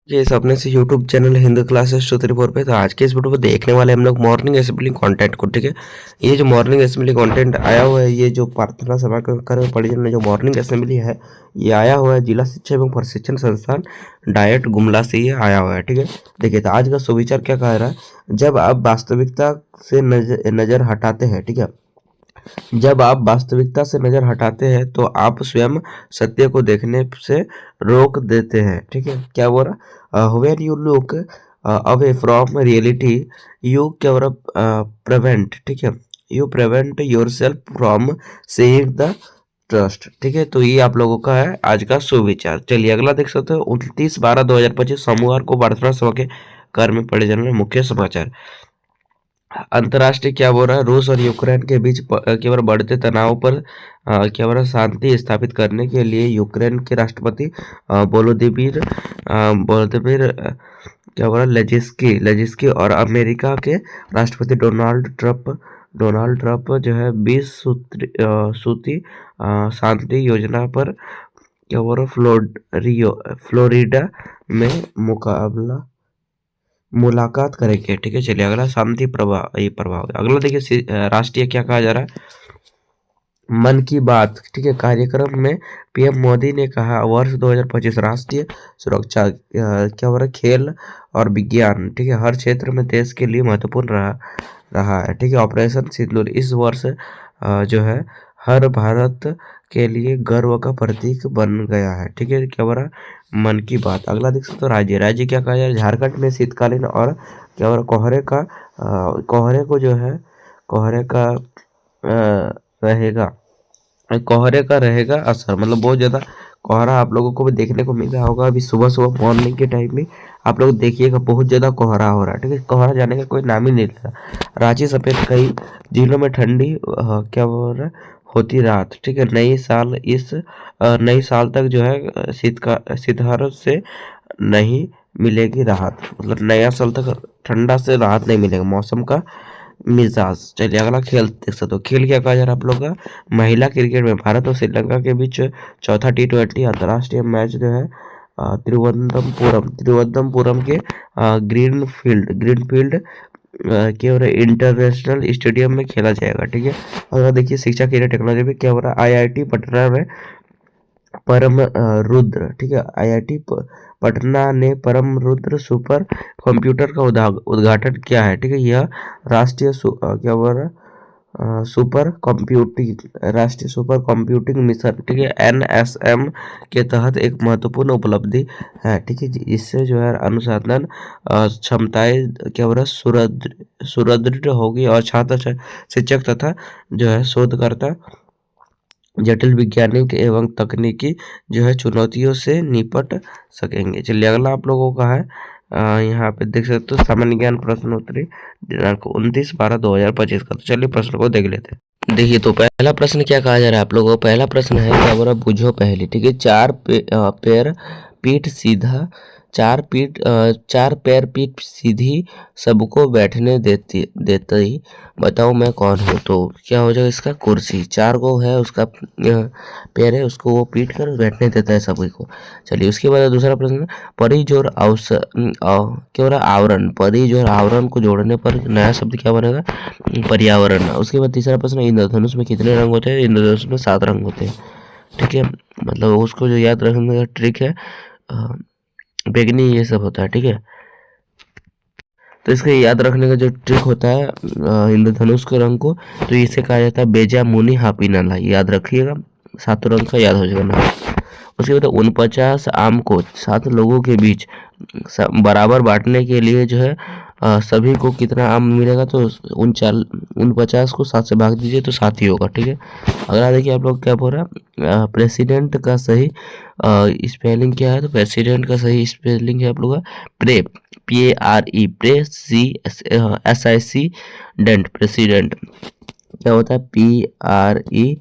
ये अपने से यूट्यूब चैनल हिंदू क्लासेस 234 पे। तो आज के इस वीडियो को देखने वाले हम लोग मॉर्निंग असेंबली कंटेंट को। ठीक है, ये जो मॉर्निंग असेंबली कंटेंट आया हुआ है, ये जो प्रार्थना सभा कर परिजन में जो मॉर्निंग असेंबली है, ये आया हुआ है जिला शिक्षा एवं प्रशिक्षण संस्थान डायट गुमला से ये आया हुआ है। ठीक है, देखिए तो आज का सुविचार क्या कह रहा है। जब आप वास्तविकता से नजर हटाते हैं, ठीक है, जब आप वास्तविकता से नजर हटाते हैं तो आप स्वयं सत्य को देखने से रोक देते हैं। ठीक है, क्या बोल रहा, when you look away from reality you क्या प्रिवेंट, ठीक है, you prevent your self from seeing the trust. ठीक है, तो ये आप लोगों का है आज का सुविचार। चलिए अगला देख सकते हो। 29/12/2025 सोमवार को प्रार्थना सभा के घर में पढ़े जाने वाले मुख्य समाचार। अंतर्राष्ट्रीय क्या बोल रहा है, रूस और यूक्रेन के बीच केवल बढ़ते तनाव पर केवल शांति स्थापित करने के लिए यूक्रेन के राष्ट्रपति वोलोदिमीर क्या बोला लेजिस्की लेजिस्की और अमेरिका के राष्ट्रपति डोनाल्ड ट्रंप जो है 20 सूत्री शांति योजना पर क्या बोल रहा फ्लोरिडा में मुलाकात करेंगे। ठीक है, चलिए अगला शांति प्रभाव, ये प्रभाव। अगला देखिए राष्ट्रीय क्या कहा जा रहा है, मन की बात। ठीक है, कार्यक्रम में पीएम मोदी ने कहा वर्ष 2025 राष्ट्रीय सुरक्षा क्या हो रहा है, खेल और विज्ञान, ठीक है, हर क्षेत्र में देश के लिए महत्वपूर्ण रहा है। ठीक है, ऑपरेशन सिंदूर इस वर्ष जो है हर भारत के लिए गर्व का प्रतीक बन गया है। ठीक है, क्या बोल रहा है, मन की बात। अगला देख सकते हो राज्य क्या कहा जाए, झारखंड में शीतकालीन और क्या बोल रहा कोहरे को जो है कोहरे का रहेगा कोहरे का रहेगा असर, मतलब बहुत ज़्यादा कोहरा आप लोगों को भी देखने को मिल रहा होगा। अभी सुबह सुबह मॉर्निंग के टाइम में आप लोग देखिएगा बहुत ज़्यादा कोहरा हो रहा है। ठीक है, कोहरा जाने का कोई नाम ही नहीं ले रहा। रांची समेत कई जिलों में ठंडी क्या बोल रहा है होती रात। ठीक है, नई साल तक जो है शीतहर से नहीं मिलेगी राहत, मतलब नया साल तक ठंडा से राहत नहीं मिलेगा मौसम का मिजाज। चलिए अगला खेल देख सकते हो। खेल क्या कहा जा रहा है आप लोग का, महिला क्रिकेट में भारत और श्रीलंका के बीच चौथा T20 अंतर्राष्ट्रीय मैच जो है तिरुवनंतपुरम के ग्रीनफील्ड क्या हो रहा है इंटरनेशनल स्टेडियम में खेला जाएगा। ठीक है, और देखिए शिक्षा के लिए टेक्नोलॉजी में क्या हो रहा है, IIT पटना में परम रुद्र, ठीक है, IIT पटना ने परम रुद्र सुपर कंप्यूटर का उद्घाटन किया है। ठीक है, यह क्या बोल रहा है राष्ट्रीय सुपर कंप्यूटिंग मिशन, ठीक है, NSM के तहत एक महत्वपूर्ण उपलब्धि है। ठीक है, इससे जो है अनुसंधान क्षमताएं क्या बोल रहा है सुदृढ़ होगी और छात्र शिक्षक तथा जो है शोधकर्ता जटिल वैज्ञानिक एवं तकनीकी जो है चुनौतियों से निपट सकेंगे। चलिए अगला आप लोगों का है यहाँ पे देख सकते हो सामान्य ज्ञान प्रश्नोत्तरी दिनांक 29/12/2025 का। तो चलिए प्रश्न को देख लेते हैं। देखिए तो पहला प्रश्न क्या कहा जा रहा है आप लोगों को, पहला प्रश्न है क्या बोल रहा है, बुझो पहली। ठीक है, पैर पीठ सीधा चार पैर पीठ सीधी सबको बैठने देते ही बताओ मैं कौन हूँ। तो क्या हो जाएगा इसका, कुर्सी। चार को है उसका पैर है, उसको वो पीट कर बैठने देता है सभी को। चलिए उसके बाद दूसरा प्रश्न, परिजोर क्या हो रहा है, आवरण। परिजोर आवरण को जोड़ने पर नया शब्द क्या बनेगा, पर्यावरण। उसके बाद तीसरा प्रश्न, इंद्रधनुष में कितने रंग होते हैं, इंद्रधनुष में 7 रंग होते हैं। ठीक है, मतलब उसको जो याद रखने का ट्रिक है बैगनी ये सब होता है। ठीक है, तो इसके याद रखने का जो ट्रिक होता है इंद्रधनुष के रंग को, तो इसे कहा जाता है बेजा मुनि हापी नाला। याद रखिएगा, 7 रंग का याद हो जाएगा ना। उसके बाद 49 आम को 7 लोगों के बीच बराबर बांटने के लिए जो है सभी को कितना आम मिलेगा, तो 49 को 7 से भाग दीजिए तो 7 ही होगा। ठीक है, अगला देखिए आप लोग क्या बोल रहा है, प्रेसिडेंट का सही स्पेलिंग क्या है, तो प्रेसिडेंट का सही स्पेलिंग है आप लोग का PARE SIC डेंट। प्रेसिडेंट क्या होता है, PRESIDENT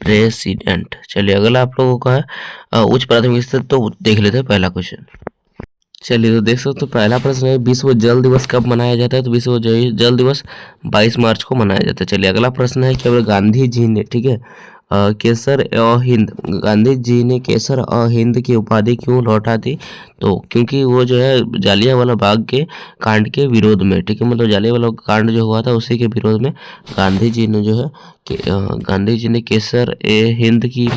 प्रेसिडेंट। चलिए अगला आप लोगों का है उच्च प्राथमिक स्तर, तो देख लेते हैं पहला क्वेश्चन। चलिए तो देख सकते हो पहला प्रश्न है विश्व जल दिवस कब मनाया जाता है, तो विश्व जल दिवस 22 मार्च को मनाया जाता है। चलिए अगला प्रश्न है केवल गांधी जी ने, ठीक है, केसर अ हिंद, गांधी जी ने केसर अ हिंद की उपाधि क्यों लौटा दी? तो क्योंकि वो जो है जालियांवाला बाग के कांड के विरोध में, ठीक है, मतलब जालियांवाला कांड जो हुआ था उसी के विरोध में गांधी जी ने जो है गांधी जी ने केसर ए हिंद की,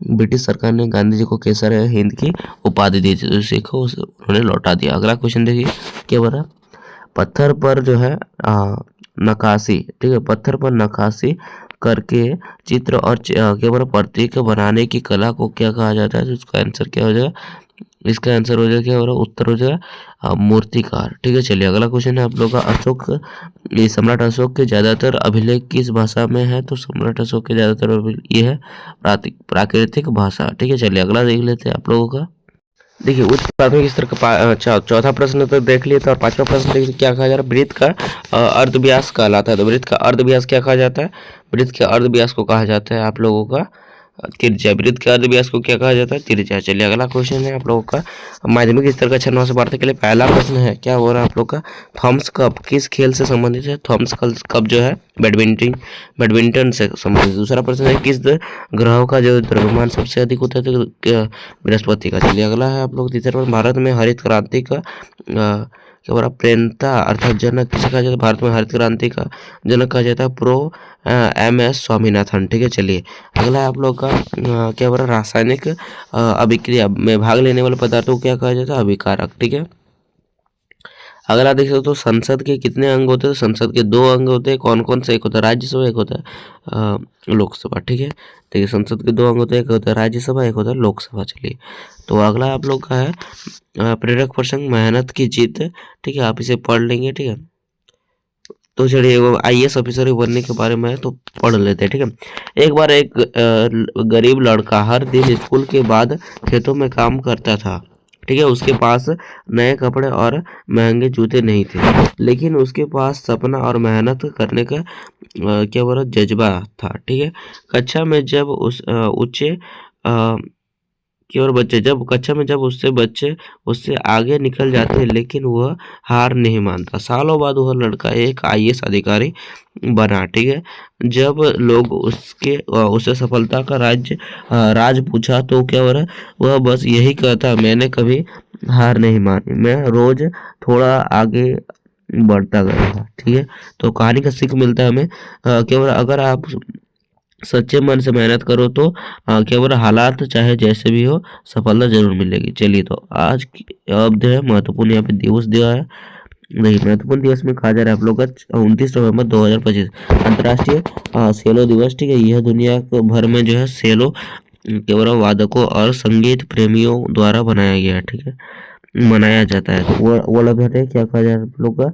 ब्रिटिश सरकार ने गांधी जी को केसर ए हिंद की उपाधि दी थी, तो उसी को उन्होंने लौटा दिया। अगला क्वेश्चन देखिए क्या बोला, पत्थर पर जो है नक्काशी, ठीक है, पत्थर पर नक्काशी करके चित्र और क्या बोला प्रतीक बनाने की कला को क्या कहा जाता है? तो इसका आंसर क्या हो जाएगा? इसका आंसर हो जाएगा क्या हो रहा है? उत्तर हो जाएगा मूर्तिकार। ठीक है, चलिए अगला क्वेश्चन है आप लोग का, अशोक, ये सम्राट अशोक के ज्यादातर अभिलेख किस भाषा में है? तो सम्राट अशोक के ज्यादातर ये है प्राकृतिक भाषा। ठीक है, चलिए अगला देख लेते हैं आप लोगों का। देखिए उच्च प्राथमिक स्तर का चौथा प्रश्न तो देख लिए थे, और पांचवा प्रश्न देखिए क्या कहा जा रहा है, वृत्त का अर्धव्यास कहलाता है। तो वृत्त का अर्धव्यास क्या कहा जाता है? वृत्त के अर्धव्यास को कहा जाता है आप लोगों का त्रिज्या। वृत्त के अर्धव्यास को क्या कहा जाता है? त्रिज्या। चलिए अगला क्वेश्चन है आप लोगों का, माध्यमिक स्तर का 6 से 12 के लिए पहला प्रश्न है, क्या हो रहा है आप लोग का, थॉमस कप किस खेल से संबंधित है? थॉमस कप जो है बैडमिंटन से संबंधित। दूसरा प्रश्न है, किस ग्रह का जो द्रव्यमान सबसे अधिक होता है? तो बृहस्पति का। चलिए अगला है आप लोग तीसरा प्रश्न, भारत में हरित क्रांति का क्या बोला प्रेरणा अर्थात जनक किसे कहा जाता है? भारत में हरित क्रांति का जनक कहा जाता है प्रो MS स्वामीनाथन। ठीक है, चलिए अगला है आप लोग का क्या बोला, रासायनिक अभिक्रिया में भाग लेने वाले पदार्थों को क्या कहा जाता है? अभिकारक। ठीक है, अगर आप देख सकते हो संसद के कितने अंग होते हैं? तो संसद के 2 अंग होते हैं। कौन कौन से? एक होता है राज्यसभा, एक होता है लोकसभा। ठीक है, देखिए संसद के 2 अंग होते हैं, एक होता है राज्यसभा, एक होता है लोकसभा। चलिए तो अगला आप लोग का है प्रेरक प्रसंग मेहनत की जीत। ठीक है, आप इसे पढ़ लेंगे। ठीक है, तो चलिए IAS ऑफिसर बनने के बारे में है तो पढ़ लेते हैं। ठीक है, एक बार एक गरीब लड़का हर दिन स्कूल के बाद खेतों में काम करता था। ठीक है, उसके पास नए कपड़े और महंगे जूते नहीं थे, लेकिन उसके पास सपना और मेहनत करने का क्या बोला जज्बा था। ठीक है, कक्षा में जब उस ऊंचे कि और बच्चे जब कक्षा में जब उससे बच्चे उससे आगे निकल जाते हैं, लेकिन वह हार नहीं मानता। सालों बाद वह लड़का एक IAS अधिकारी बना। ठीक है, जब लोग उससे सफलता का राज पूछा तो क्या हो रहा है, वह बस यही कहता, मैंने कभी हार नहीं मानी, मैं रोज थोड़ा आगे बढ़ता गया था। ठीक है, तो कहानी का सीख मिलता है हमें क्या हो रहा है, अगर आप सच्चे मन से मेहनत करो तो क्या बोला हालात चाहे जैसे भी हो सफलता जरूर मिलेगी। चलिए तो आज अब जो है महत्वपूर्ण यहाँ पे दिवस दिया है, नहीं महत्वपूर्ण दिवस में कहा जा रहा है आप लोग का 29 नवंबर 2025 अंतर्राष्ट्रीय सेलो दिवस। ठीक है, यह दुनिया भर में जो है सेलो केवल वादकों और संगीत प्रेमियों द्वारा बनाया गया है। ठीक है, मनाया जाता है। तो वो लग है क्या कहा जाए आप लोग का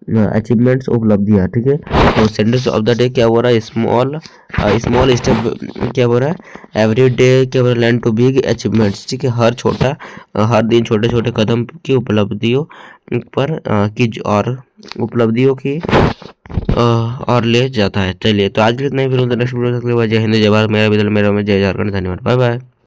अचीवमेंट्स उपलब्धियाँ। ठीक है, तो सेंटेंस ऑफ द डे क्या हो रहा है, स्मॉल स्टेप क्या हो रहा है, एवरी डे क्या हो रहा है, लर्न टू बिग अचीवमेंट्स। ठीक है, हर दिन छोटे छोटे कदम की उपलब्धियों पर की और उपलब्धियों की और ले जाता है। चलिए तो आज के लिए इतना ही, फिर नेक्स्ट वीडियो तक जय हिंद जय भारत, मेरा विद्यालय मेरा में जय झारखंड। धन्यवाद, बाय बाय।